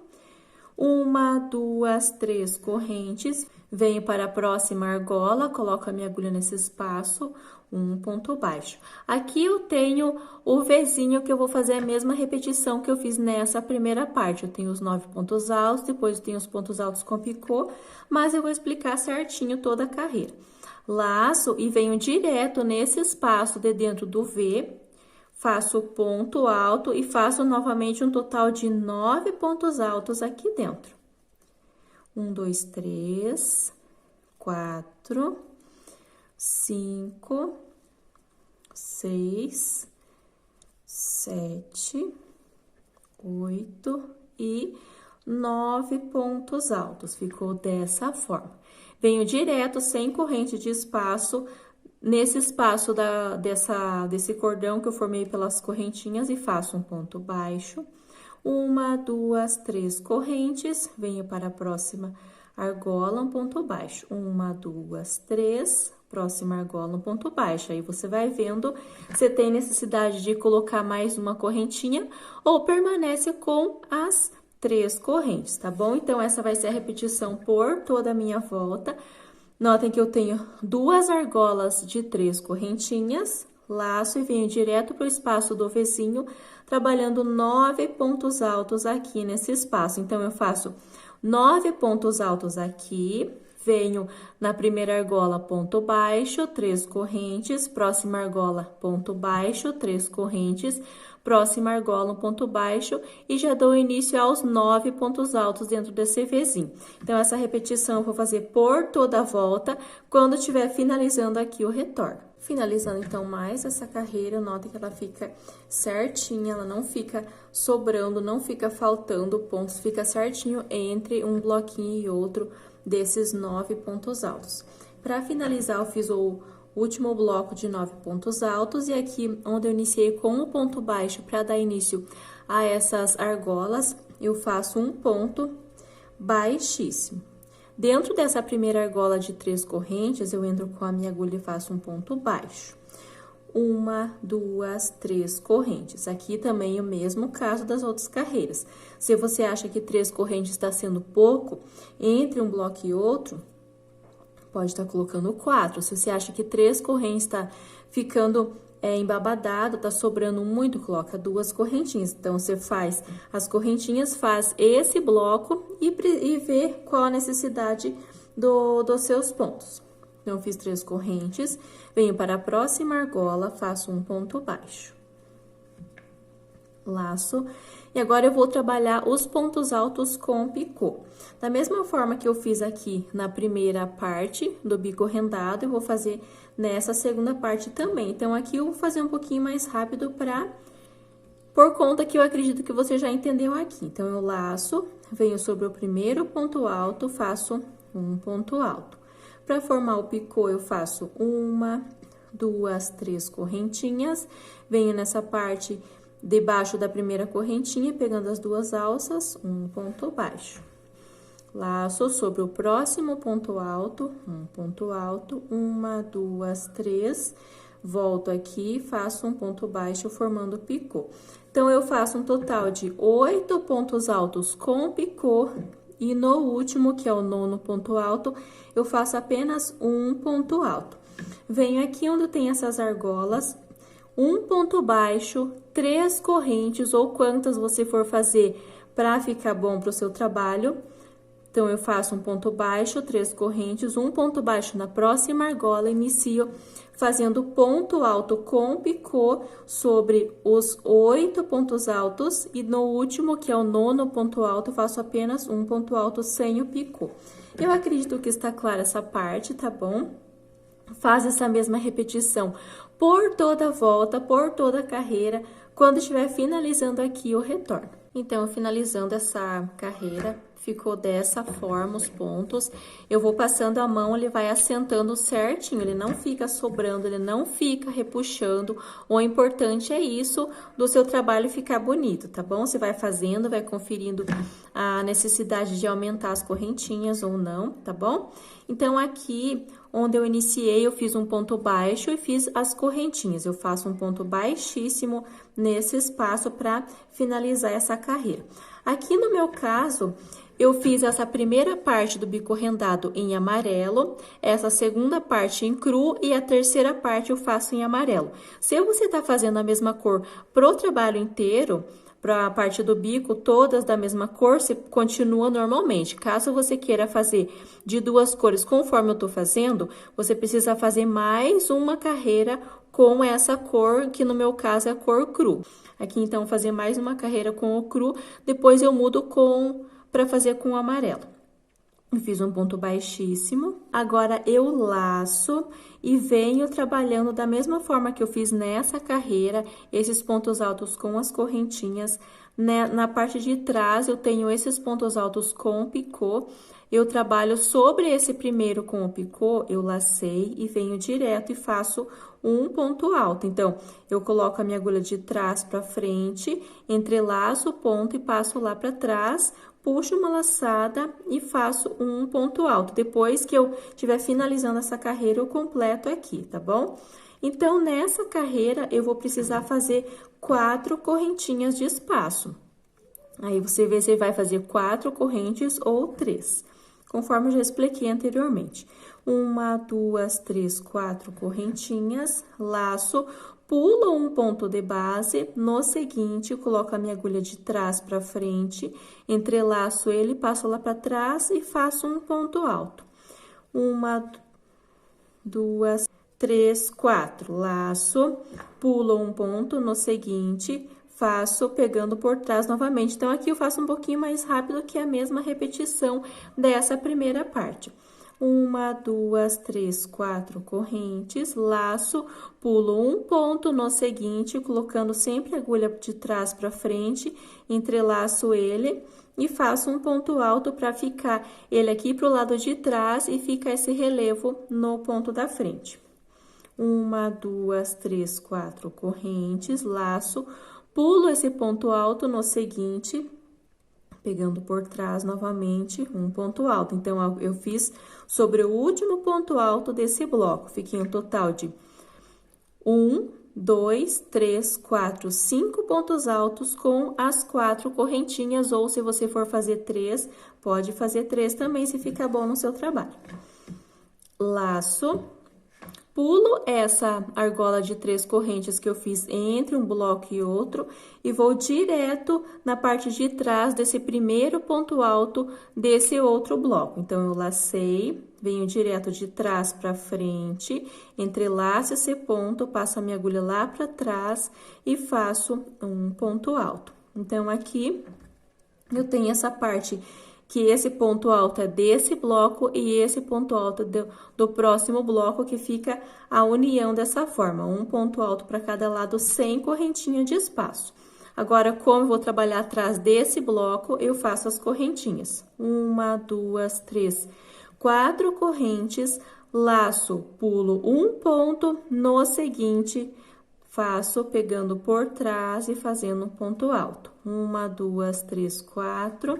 1, 2, 3 correntes, venho para a próxima argola, coloco a minha agulha nesse espaço, um ponto baixo. Aqui eu tenho o Vzinho que eu vou fazer a mesma repetição que eu fiz nessa primeira parte. Eu tenho os 9 pontos altos, depois eu tenho os pontos altos com picô, mas eu vou explicar certinho toda a carreira. Laço e venho direto nesse espaço de dentro do V, faço o ponto alto e faço novamente um total de 9 pontos altos aqui dentro. 1, 2, 3, 4, 5, 6, 7, 8 e 9 pontos altos. Ficou dessa forma. Venho direto, sem corrente de espaço, nesse espaço desse cordão que eu formei pelas correntinhas e faço um ponto baixo. 1, 2, 3 correntes, venho para a próxima argola, um ponto baixo. 1, 2, 3, próxima argola, um ponto baixo. Aí, você vai vendo se tem necessidade de colocar mais uma correntinha ou permanece com as 3 correntes, tá bom? Então, essa vai ser a repetição por toda a minha volta. Notem que eu tenho 2 argolas de 3 correntinhas, laço e venho direto para o espaço do Vzinho, trabalhando 9 pontos altos aqui nesse espaço. Então, eu faço 9 pontos altos aqui, venho na primeira argola, ponto baixo, 3 correntes, próxima argola, ponto baixo, 3 correntes, próxima argola, um ponto baixo e já dou início aos 9 pontos altos dentro desse Vzinho. Então, essa repetição eu vou fazer por toda a volta, quando estiver finalizando aqui o retorno. Finalizando, então, mais essa carreira, notem que ela fica certinha, ela não fica sobrando, não fica faltando pontos, fica certinho entre um bloquinho e outro desses 9 pontos altos. Para finalizar, eu fiz o último bloco de 9 pontos altos e aqui onde eu iniciei com o ponto baixo para dar início a essas argolas, eu faço um ponto baixíssimo. Dentro dessa primeira argola de 3 correntes, eu entro com a minha agulha e faço um ponto baixo. 1, 2, 3 correntes. Aqui também o mesmo caso das outras carreiras. Se você acha que 3 correntes está sendo pouco, entre um bloco e outro, pode estar colocando 4. Se você acha que 3 correntes está ficando embabadado, tá sobrando muito, coloca 2 correntinhas. Então, você faz as correntinhas, faz esse bloco e vê qual a necessidade dos seus pontos. Então, eu fiz 3 correntes, venho para a próxima argola, faço um ponto baixo. Laço. E agora, eu vou trabalhar os pontos altos com picô. Da mesma forma que eu fiz aqui na primeira parte do bico rendado, eu vou fazer nessa segunda parte também. Então, aqui eu vou fazer um pouquinho mais rápido por conta que eu acredito que você já entendeu aqui. Então, eu laço, venho sobre o primeiro ponto alto, faço um ponto alto. Para formar o picô, eu faço 1, 2, 3 correntinhas, venho nessa parte debaixo da primeira correntinha, pegando as 2 alças, um ponto baixo. Laço sobre o próximo ponto alto, um ponto alto, 1, 2, 3, volto aqui, faço um ponto baixo formando picô. Então, eu faço um total de 8 pontos altos com picô e no último, que é o 9º ponto alto, eu faço apenas um ponto alto. Venho aqui onde tem essas argolas, um ponto baixo, 3 correntes ou quantas você for fazer para ficar bom para o seu trabalho. Então, eu faço um ponto baixo, 3 correntes, um ponto baixo na próxima argola, inicio fazendo ponto alto com picô sobre os 8 pontos altos e no último, que é o 9º ponto alto, faço apenas um ponto alto sem o picô. Eu acredito que está clara essa parte, tá bom? Faz essa mesma repetição por toda a volta, por toda a carreira, quando estiver finalizando aqui o retorno. Então, finalizando essa carreira, ficou dessa forma os pontos. Eu vou passando a mão, ele vai assentando certinho, ele não fica sobrando, ele não fica repuxando. O importante é isso, do seu trabalho ficar bonito, tá bom? Você vai fazendo, vai conferindo a necessidade de aumentar as correntinhas ou não, tá bom? Então, aqui, onde eu iniciei, eu fiz um ponto baixo e fiz as correntinhas. Eu faço um ponto baixíssimo nesse espaço para finalizar essa carreira. Aqui no meu caso, eu fiz essa primeira parte do bico rendado em amarelo, essa segunda parte em cru e a terceira parte eu faço em amarelo. Se você tá fazendo a mesma cor pro trabalho inteiro, para a parte do bico, todas da mesma cor, você continua normalmente. Caso você queira fazer de duas cores, conforme eu tô fazendo, você precisa fazer mais uma carreira com essa cor, que no meu caso é a cor cru. Aqui, então, fazer mais uma carreira com o cru, depois eu mudo para fazer com o amarelo. Eu fiz um ponto baixíssimo. Agora, eu laço e venho trabalhando da mesma forma que eu fiz nessa carreira, esses pontos altos com as correntinhas. Na parte de trás, eu tenho esses pontos altos com picô. Eu trabalho sobre esse primeiro com o picô, eu lacei e venho direto e faço um ponto alto. Então, eu coloco a minha agulha de trás para frente, entrelaço o ponto e passo lá para trás, puxo uma laçada e faço um ponto alto. Depois que eu estiver finalizando essa carreira, eu completo aqui, tá bom? Então, nessa carreira, eu vou precisar fazer 4 correntinhas de espaço. Aí, você vê se vai fazer 4 correntes ou 3, conforme eu já expliquei anteriormente. 1, 2, 3, 4 correntinhas, laço, pulo um ponto de base, no seguinte, coloco a minha agulha de trás para frente, entrelaço ele, passo lá para trás e faço um ponto alto. 1, 2, 3, 4, laço, pulo um ponto, no seguinte, faço pegando por trás novamente. Então, aqui eu faço um pouquinho mais rápido que a mesma repetição dessa primeira parte. 1, 2, 3, 4 correntes, laço, pulo um ponto no seguinte, colocando sempre a agulha de trás para frente, entrelaço ele e faço um ponto alto para ficar ele aqui pro lado de trás e fica esse relevo no ponto da frente. 1, 2, 3, 4 correntes, laço, pulo esse ponto alto no seguinte, pegando por trás novamente um ponto alto. Então, eu fiz sobre o último ponto alto desse bloco. Fiquei um total de 1, 2, 3, 4, 5 pontos altos com as 4 correntinhas, ou se você for fazer 3, pode fazer 3 também, se ficar bom no seu trabalho. Laço. Pulo essa argola de 3 correntes que eu fiz entre um bloco e outro e vou direto na parte de trás desse primeiro ponto alto desse outro bloco. Então, eu lacei, venho direto de trás para frente, entrelaço esse ponto, passo a minha agulha lá para trás e faço um ponto alto. Então, aqui eu tenho essa parte que esse ponto alto é desse bloco e esse ponto alto do próximo bloco, que fica a união dessa forma. Um ponto alto para cada lado, sem correntinha de espaço. Agora, como eu vou trabalhar atrás desse bloco, eu faço as correntinhas. 1, 2, 3, 4 correntes, laço, pulo um ponto, no seguinte, faço pegando por trás e fazendo um ponto alto. 1, 2, 3, 4...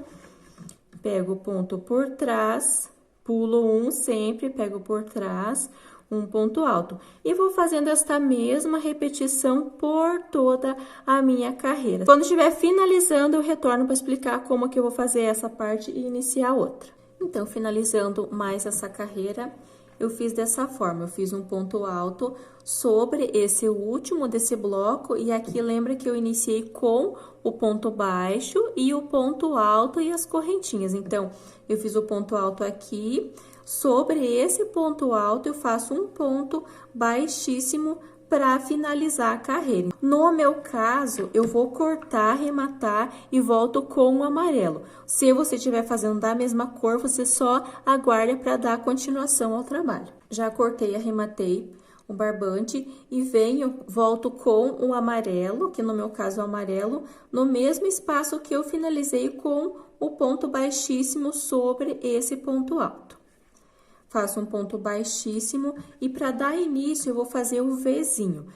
Pego o ponto por trás, pulo um sempre, pego por trás, um ponto alto. E vou fazendo esta mesma repetição por toda a minha carreira. Quando estiver finalizando, eu retorno para explicar como que eu vou fazer essa parte e iniciar outra. Então, finalizando mais essa carreira, eu fiz dessa forma. Eu fiz um ponto alto sobre esse último desse bloco, e aqui lembra que eu iniciei com o ponto baixo e o ponto alto e as correntinhas. Então, eu fiz o ponto alto aqui, sobre esse ponto alto eu faço um ponto baixíssimo para finalizar a carreira. No meu caso, eu vou cortar, arrematar e volto com o amarelo. Se você estiver fazendo da mesma cor, você só aguarda para dar continuação ao trabalho. Já cortei, arrematei o barbante e volto com o amarelo, que no meu caso é o amarelo, no mesmo espaço que eu finalizei com o ponto baixíssimo sobre esse ponto alto. Faço um ponto baixíssimo e para dar início eu vou fazer o Vzinho.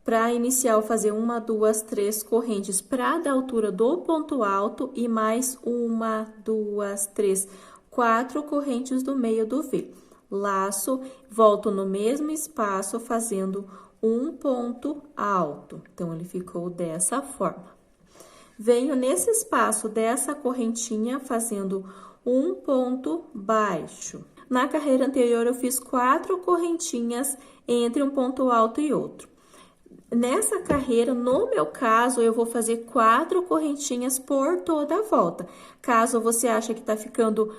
Para iniciar, eu vou fazer 1, 2, 3 correntes para dar altura do ponto alto e mais 1, 2, 3, 4 correntes do meio do V. laço, volto no mesmo espaço fazendo um ponto alto. Então, ele ficou dessa forma. Venho nesse espaço dessa correntinha fazendo um ponto baixo. Na carreira anterior, eu fiz 4 correntinhas entre um ponto alto e outro. Nessa carreira, no meu caso, eu vou fazer 4 correntinhas por toda a volta. Caso você ache que tá ficando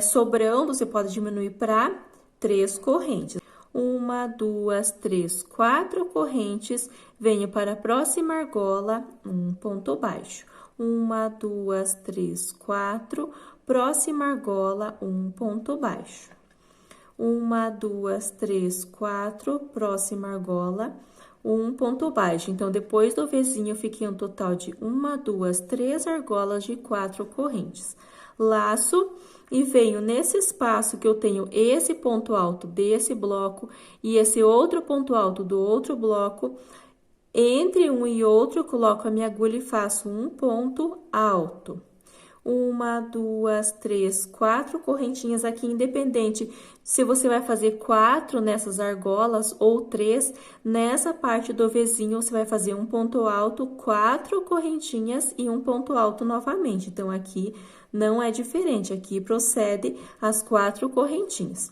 sobrando, você pode diminuir para 3 correntes. 1, 2, 3, 4 correntes, venho para a próxima argola, um ponto baixo. 1, 2, 3, 4, próxima argola, um ponto baixo. 1, 2, 3, 4, próxima argola, um ponto baixo. Então, depois do Vzinho, eu fiquei um total de 1, 2, 3 argolas de 4 correntes. Laço e venho nesse espaço que eu tenho esse ponto alto desse bloco e esse outro ponto alto do outro bloco. Entre um e outro, eu coloco a minha agulha e faço um ponto alto. 1, 2, 3, 4 correntinhas aqui, independente se você vai fazer 4 nessas argolas ou 3, nessa parte do Vzinho, você vai fazer um ponto alto, 4 correntinhas e um ponto alto novamente. Então, aqui não é diferente, aqui procede as 4 correntinhas.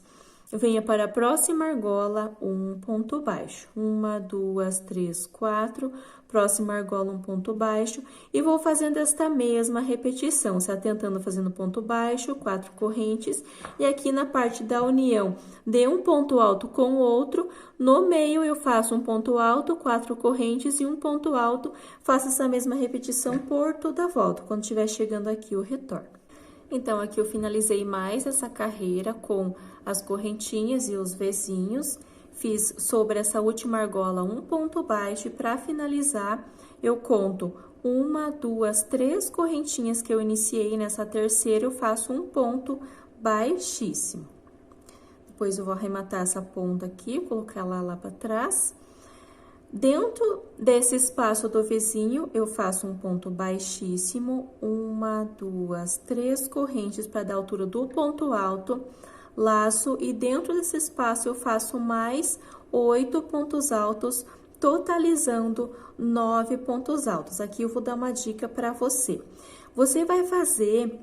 Venha para a próxima argola, um ponto baixo. 1, 2, 3, 4, próxima argola, um ponto baixo. E vou fazendo esta mesma repetição, se atentando fazendo ponto baixo, 4 correntes. E aqui na parte da união, de um ponto alto com o outro, no meio eu faço um ponto alto, 4 correntes e um ponto alto. Faço essa mesma repetição por toda a volta, quando estiver chegando aqui o retorno. Então, aqui eu finalizei mais essa carreira com as correntinhas e os Vzinhos. Fiz sobre essa última argola um ponto baixo e para finalizar, eu conto 1, 2, 3 correntinhas que eu iniciei nessa terceira, eu faço um ponto baixíssimo. Depois eu vou arrematar essa ponta aqui, colocar ela lá para trás. Dentro desse espaço do Vzinho, eu faço um ponto baixíssimo, 1, 2, 3 correntes para dar a altura do ponto alto, laço, e dentro desse espaço eu faço mais 8 pontos altos, totalizando 9 pontos altos. Aqui eu vou dar uma dica para você. Você vai fazer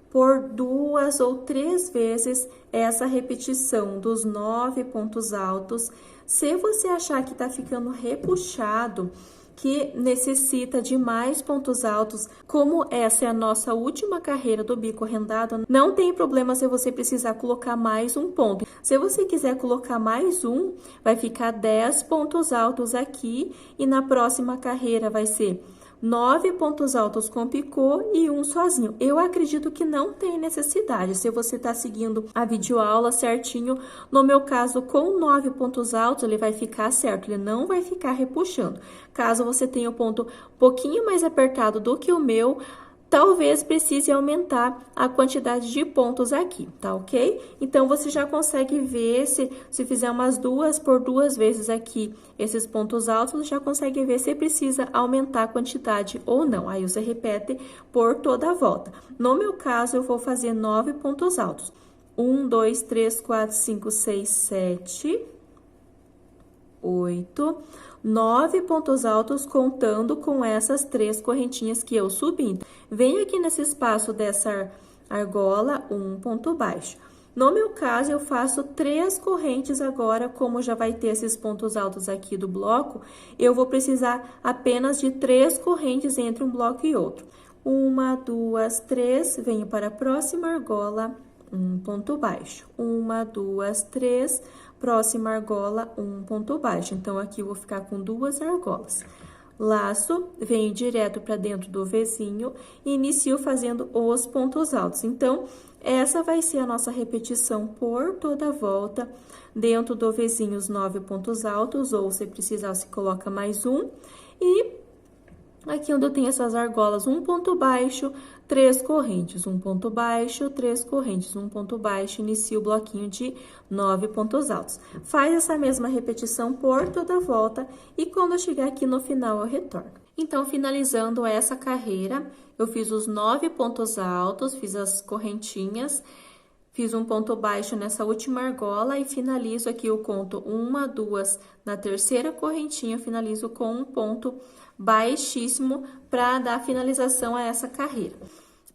por 2 ou 3 vezes essa repetição dos 9 pontos altos. Se você achar que tá ficando repuxado, que necessita de mais pontos altos, como essa é a nossa última carreira do bico rendado, não tem problema se você precisar colocar mais um ponto. Se você quiser colocar mais um, vai ficar 10 pontos altos aqui e na próxima carreira vai ser 9 pontos altos com picô e um sozinho. Eu acredito que não tem necessidade, se você tá seguindo a videoaula certinho. No meu caso, com 9 pontos altos, ele vai ficar certo, ele não vai ficar repuxando. Caso você tenha o ponto um pouquinho mais apertado do que o meu, talvez precise aumentar a quantidade de pontos aqui, tá ok? Então, você já consegue ver, se fizer umas 2 por 2 vezes aqui esses pontos altos, você já consegue ver se precisa aumentar a quantidade ou não. Aí, você repete por toda a volta. No meu caso, eu vou fazer 9 pontos altos. 1, 2, 3, 4, 5, 6, 7, 8... 9 pontos altos contando com essas 3 correntinhas que eu subi. Venho aqui nesse espaço dessa argola, um ponto baixo. No meu caso, eu faço 3 correntes agora, como já vai ter esses pontos altos aqui do bloco, eu vou precisar apenas de 3 correntes entre um bloco e outro. 1, 2, 3, venho para a próxima argola, um ponto baixo. 1, 2, 3, próxima argola, um ponto baixo. Então, aqui eu vou ficar com 2 argolas. Laço, venho direto para dentro do Vzinho e inicio fazendo os pontos altos. Então, essa vai ser a nossa repetição por toda a volta. Dentro do Vzinho, os 9 pontos altos, ou se precisar, você coloca mais um. E aqui onde eu tenho essas argolas, um ponto baixo, 3 correntes, um ponto baixo, 3 correntes, um ponto baixo, inicio o bloquinho de 9 pontos altos. Faz essa mesma repetição por toda a volta e quando eu chegar aqui no final eu retorno. Então, finalizando essa carreira, eu fiz os 9 pontos altos, fiz as correntinhas, Fiz um ponto baixo nessa última argola e finalizo aqui o conto 1, 2, na terceira correntinha, eu finalizo com um ponto baixíssimo para dar finalização a essa carreira.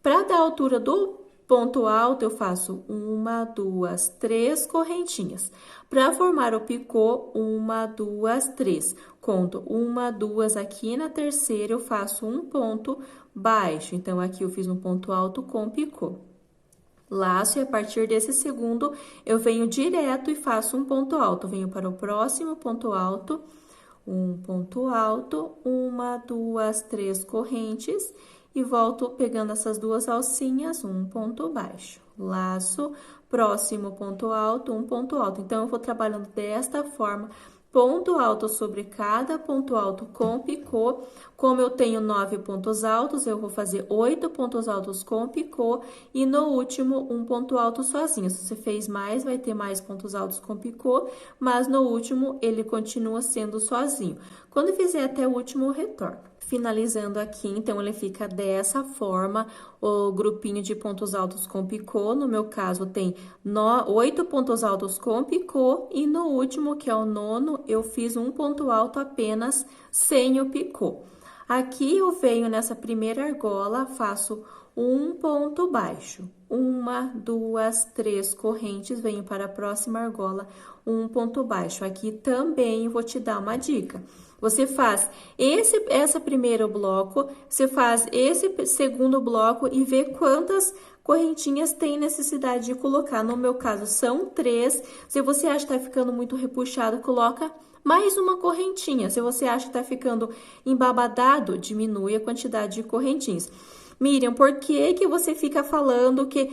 Para dar a altura do ponto alto, eu faço 1, 2, 3 correntinhas. Para formar o picô, 1, 2, 3. Conto 1, 2 aqui na terceira, eu faço um ponto baixo. Então, aqui eu fiz um ponto alto com picô. Laço e a partir desse segundo, eu venho direto e faço um ponto alto. Venho para o próximo ponto alto, um ponto alto, 1, 2, 3 correntes e volto pegando essas duas alcinhas, um ponto baixo. Laço, próximo ponto alto, um ponto alto. Então, eu vou trabalhando desta forma, ponto alto sobre cada ponto alto com picô. Como eu tenho 9 pontos altos, eu vou fazer 8 pontos altos com picô e no último um ponto alto sozinho. Se você fez mais, vai ter mais pontos altos com picô, mas no último ele continua sendo sozinho. Quando fizer até o último, eu retorno. Finalizando aqui, então, ele fica dessa forma, o grupinho de pontos altos com picô. No meu caso, tem 8 pontos altos com picô e no último, que é o nono, eu fiz um ponto alto apenas sem o picô. Aqui, eu venho nessa primeira argola, faço um ponto baixo. 1, 2, 3 correntes, venho para a próxima argola, um ponto baixo. Aqui também eu vou te dar uma dica. Você faz esse primeiro bloco, você faz esse segundo bloco e vê quantas correntinhas tem necessidade de colocar. No meu caso, são 3. Se você acha que tá ficando muito repuxado, coloca mais uma correntinha. Se você acha que tá ficando embabadado, diminui a quantidade de correntinhas. Miriam, por que que você fica falando que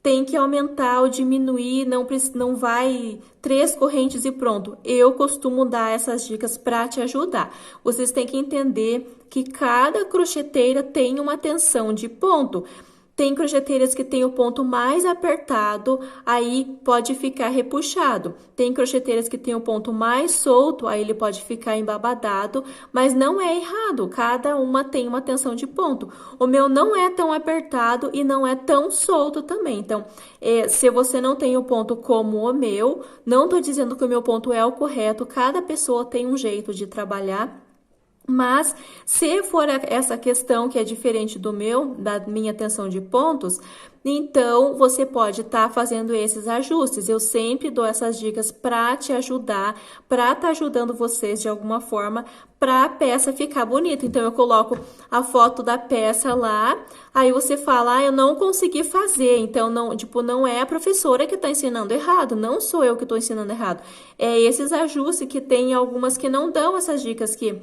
tem que aumentar ou diminuir, não vai 3 correntes e pronto? Eu costumo dar essas dicas para te ajudar. Vocês têm que entender que cada crocheteira tem uma tensão de ponto. Tem crocheteiras que tem o ponto mais apertado, aí pode ficar repuxado. Tem crocheteiras que tem o ponto mais solto, aí ele pode ficar embabadado, mas não é errado, cada uma tem uma tensão de ponto. O meu não é tão apertado e não é tão solto também. Então, se você não tem o ponto como o meu, não tô dizendo que o meu ponto é o correto, cada pessoa tem um jeito de trabalhar. Mas, se for essa questão que é diferente da minha tensão de pontos, então você pode estar fazendo esses ajustes. Eu sempre dou essas dicas para te ajudar, para estar ajudando vocês de alguma forma, para a peça ficar bonita. Então, eu coloco a foto da peça lá, aí você fala, eu não consegui fazer. Então, não é a professora que está ensinando errado, não sou eu que estou ensinando errado. É esses ajustes que tem algumas que não dão essas dicas que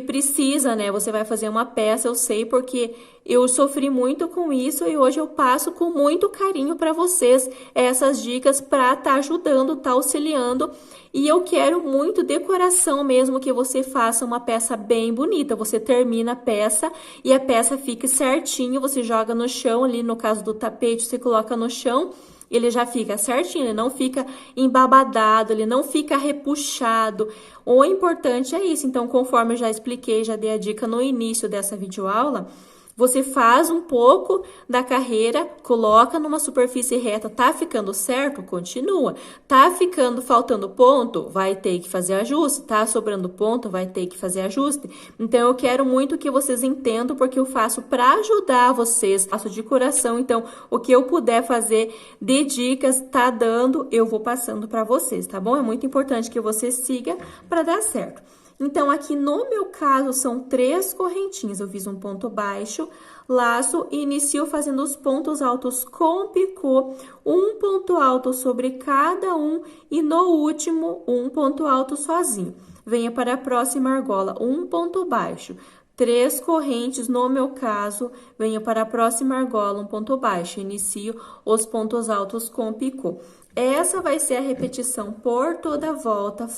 precisa, né? Você vai fazer uma peça, eu sei, porque eu sofri muito com isso e hoje eu passo com muito carinho para vocês essas dicas para estar ajudando, tá auxiliando. E eu quero muito de coração mesmo que você faça uma peça bem bonita. Você termina a peça e a peça fique certinho, você joga no chão ali, no caso do tapete, você coloca no chão. Ele já fica certinho, ele não fica embabadado, ele não fica repuxado. O importante é isso. Então, conforme eu já expliquei, já dei a dica no início dessa videoaula, você faz um pouco da carreira, coloca numa superfície reta, tá ficando certo? Continua. Tá faltando ponto? Vai ter que fazer ajuste. Tá sobrando ponto? Vai ter que fazer ajuste. Então, eu quero muito que vocês entendam, porque eu faço para ajudar vocês, faço de coração. Então, o que eu puder fazer de dicas, tá dando, eu vou passando para vocês, tá bom? É muito importante que você siga para dar certo. Então, aqui no meu caso, são 3 correntinhas. Eu fiz um ponto baixo, laço e inicio fazendo os pontos altos com picô, um ponto alto sobre cada um e no último, um ponto alto sozinho. Venha para a próxima argola, um ponto baixo. 3 correntes, no meu caso, venho para a próxima argola, um ponto baixo. Inicio os pontos altos com picô. Essa vai ser a repetição por toda a volta,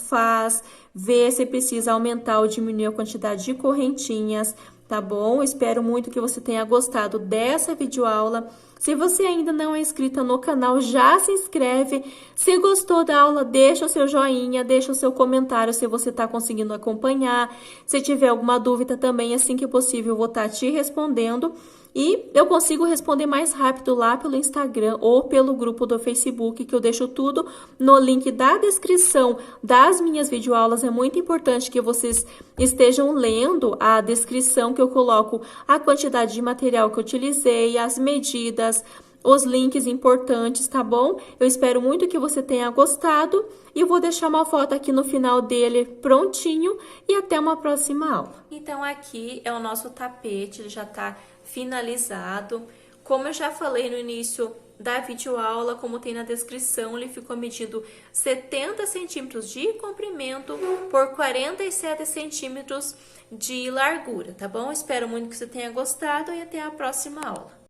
vê se precisa aumentar ou diminuir a quantidade de correntinhas, tá bom? Espero muito que você tenha gostado dessa videoaula. Se você ainda não é inscrita no canal, já se inscreve. Se gostou da aula, deixa o seu joinha, deixa o seu comentário se você está conseguindo acompanhar. Se tiver alguma dúvida também, assim que possível, eu vou estar te respondendo. E eu consigo responder mais rápido lá pelo Instagram ou pelo grupo do Facebook, que eu deixo tudo no link da descrição das minhas videoaulas. É muito importante que vocês estejam lendo a descrição, que eu coloco a quantidade de material que eu utilizei, as medidas, os links importantes, tá bom? Eu espero muito que você tenha gostado e eu vou deixar uma foto aqui no final dele prontinho e até uma próxima aula. Então, aqui é o nosso tapete, ele já tá finalizado. Como eu já falei no início da videoaula, como tem na descrição, ele ficou medindo 70 centímetros de comprimento por 47 centímetros de largura, tá bom? Espero muito que você tenha gostado e até a próxima aula.